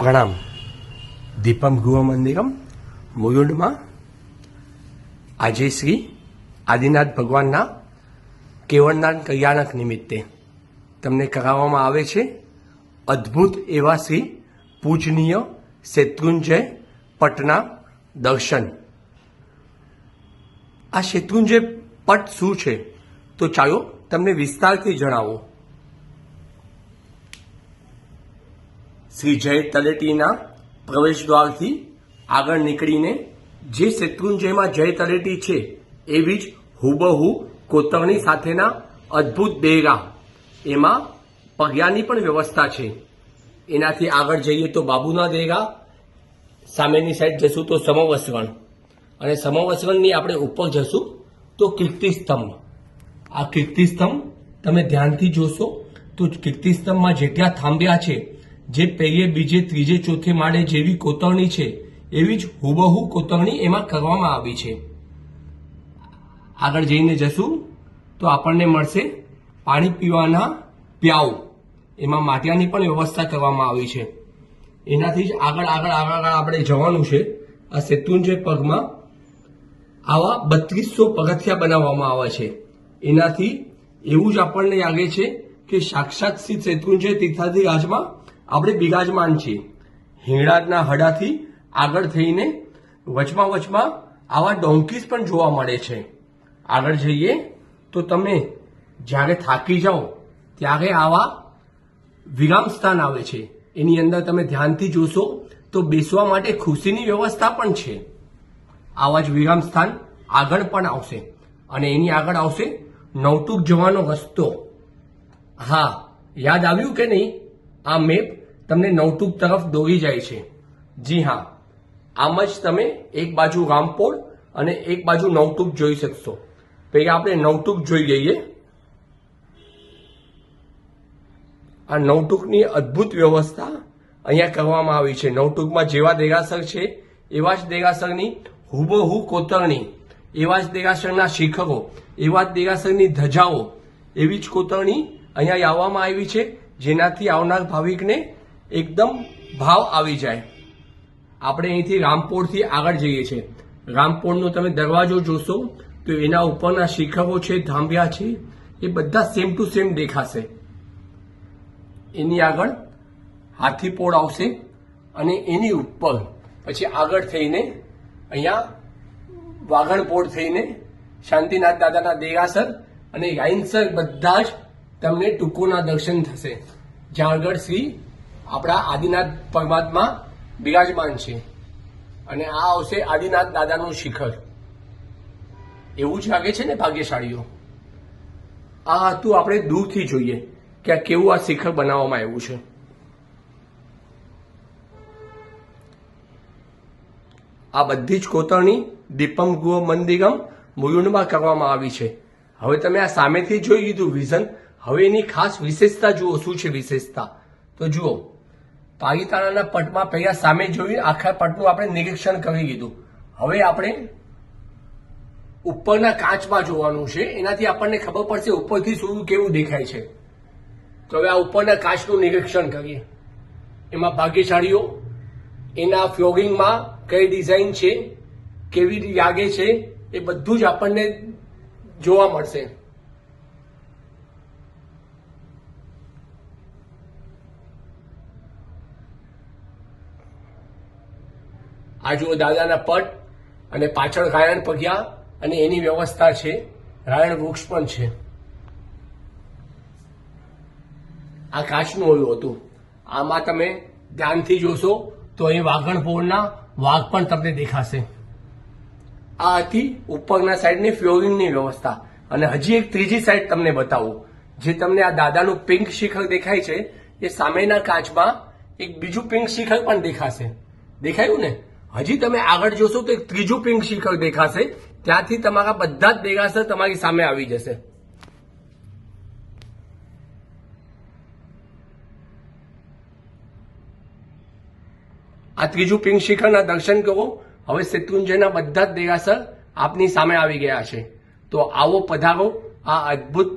પ્રણામ. દીપમ ગૃહ મંદિરમ મુરુડમાં આજે શ્રી આદિનાથ ભગવાનના કેવળદાન કલ્યાણક નિમિત્તે તમને કરાવવામાં આવે છે અદ્ભુત એવા શ્રી પૂજનીય શેત્રુંજય પટના દર્શન. આ શેત્રુંજય પટ શું છે તો ચાલો તમને વિસ્તારથી જણાવો. શ્રી જય તળેટીના પ્રવેશ દ્વારથી આગળ નીકળીને જે શેત્રુંજયમાં જય તળેટી છે એવી જ હુબહુ કોતરણી સાથેના અદ્ભુત દેરા, એમાં પગયાની પણ વ્યવસ્થા છે. એનાથી આગળ જઈએ તો બાબુના દેરા, સામેની સાઈડ જશું તો સમવસ્ત્રણ, અને સમવસ્ત્રણની આપણે ઉપર જશું તો કીર્તિસ્તંભ. આ કીર્તિસ્તંભ તમે ધ્યાનથી જોશો તો કીર્તિસ્તંભમાં જેટલા થાંભ્યા છે, જે પહેલે બીજે ત્રીજે ચોથે માળે જેવી કોતરણી છે એવી જ હુબહુ કોતરણી એમાં કરવામાં આવી છે. આગળ જઈને જશું તો આપણને મળશે પાણી પીવાના પ્યાઉ, એમાં માટિયાની પણ વ્યવસ્થા કરવામાં આવી છે. એનાથી જ આગળ આપણે જવાનું છે. આ શેત્રુંજય પગમાં આવા 3200 પગથિયા બનાવવામાં આવે છે. એનાથી એવું જ આપણને લાગે છે કે સાક્ષાત શ્રી શેત્રુંજય તીર્થાધિરાજમાં આપણે બિરાજમાન છીએ. હિંગળાજના હડાથી આગળ થઈને વચમાં આવા ડોંકીસ પણ જોવા મળે છે. આગળ જઈએ તો તમે જ્યારે થાકી જાઓ ત્યારે આવા વિરામ સ્થાન આવે છે. એની અંદર તમે ધ્યાનથી જોશો તો બેસવા માટે ખુરશીની વ્યવસ્થા પણ છે. આવા જ વિરામ સ્થાન આગળ પણ આવશે, અને એની આગળ આવશે નવટુક જવાનો રસ્તો. હા, યાદ આવ્યું કે નહીં? આ મેપ તમને નવટુક તરફ દોરી જાય છે. જી હા, આમ જ તમે એક બાજુ રામપોળ અને એક બાજુ નવટુક જોઈ શકશો. પહેલા આપણે નવટુક જોઈ લઈએ. આ નવટુકની અદ્ભુત વ્યવસ્થા અહીંયા કરવામાં આવી છે. નવટુકમાં જેવા દેરાસર છે એવા જ દેરાસરની હુબહુ કોતરણી, એવા જ દેરાસરના શિખરો, એવા જ દેરાસરની ધજાઓ, એવી જ કોતરણી અહીંયા લાવવામાં આવી છે, જેનાથી આવનાર ભાવિકને એકદમ ભાવ આવી જાય. આપણે અહીંથી રામપોળથી આગળ જઈએ છીએ. રામપોળનો તમે દરવાજો જોશો તો એના ઉપરના શિખરો છે, ધાંભ્યા છે, એ બધા સેમ ટુ સેમ દેખાશે. એની આગળ હાથીપોળ આવશે, અને એની ઉપર પછી આગળ થઈને અહીંયા વાગણપોળ થઈને શાંતિનાથ દાદાના દેરાસર અને લાઈનસર બધા જ તમને ટૂંકોના દર્શન થશે, જ્યાં આગળ શ્રી આપણા આદિનાથ પરમાત્મા બિરાજમાન છે. અને આ આવશે આદિનાથ દાદાનું શિખર. એવું જ લાગે છે ને ભાગ્યશાળીઓ? આ હતું આપણે દૂરથી જોઈએ કે આ કેવું આ શિખર બનાવવામાં આવ્યું છે. આ બધી જ કોતરણી દીપમ ગૃહ મંદિરમ મુરુડમાં કરવામાં આવી છે. હવે તમે આ સામેથી જોઈ લીધું વિઝન. હવે એની ખાસ વિશેષતા જુઓ. શું છે વિશેષતા? તો જુઓ, પાલિતાણાના પટમાં પહેલા સામે જોયું, આખા પટનું આપણે નિરીક્ષણ કરી લીધું. હવે આપણે ઉપરના કાચમાં જોવાનું છે. એનાથી આપણને ખબર પડશે ઉપરથી શું કેવું દેખાય છે. તો હવે આ ઉપરના કાચનું નિરીક્ષણ કરીએ. એમાં ભાગ્યશાળીઓ એના ફ્લોરિંગમાં કઈ ડિઝાઇન છે, કેવી લાગે છે, એ બધું જ આપણને જોવા મળશે. આ જુઓ દાદાના પટ, અને પાછળ રાયણ પગ્યા અને એની વ્યવસ્થા છે. રાયણ વૃક્ષ પણ છે. આ કાચનું ઓલું હતું. આમાં તમે ધ્યાનથી જોશો તો અહીં વાગણપોળના વાઘ પણ તમને દેખાશે. આ હતી ઉપરના સાઈડની ફ્લોરિંગની વ્યવસ્થા. અને હજી એક ત્રીજી સાઈડ તમને બતાવું. જે તમને આ દાદાનું પિંક શિખર દેખાય છે, એ સામેના કાચમાં એક બીજું પિંક શિખર પણ દેખાશે. દેખાયું ને? હજી તમે આગળ જોશો તો એક ત્રીજું પિંક શિખર દેખાશે. ત્યાંથી તમારા બધા જ દેરાસર તમારી સામે આવી જશે. આ ત્રીજું પિંક શિખરના દર્શન કરો. હવે શેત્રુંજયના બધા જ દેરાસર આપની સામે આવી ગયા છે. તો આવો પધારો આ અદ્ભુત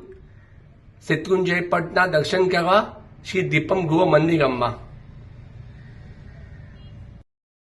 શેત્રુંજય પટના દર્શન કરવા શ્રી દીપમ ગૃહ મંદિરમમાં.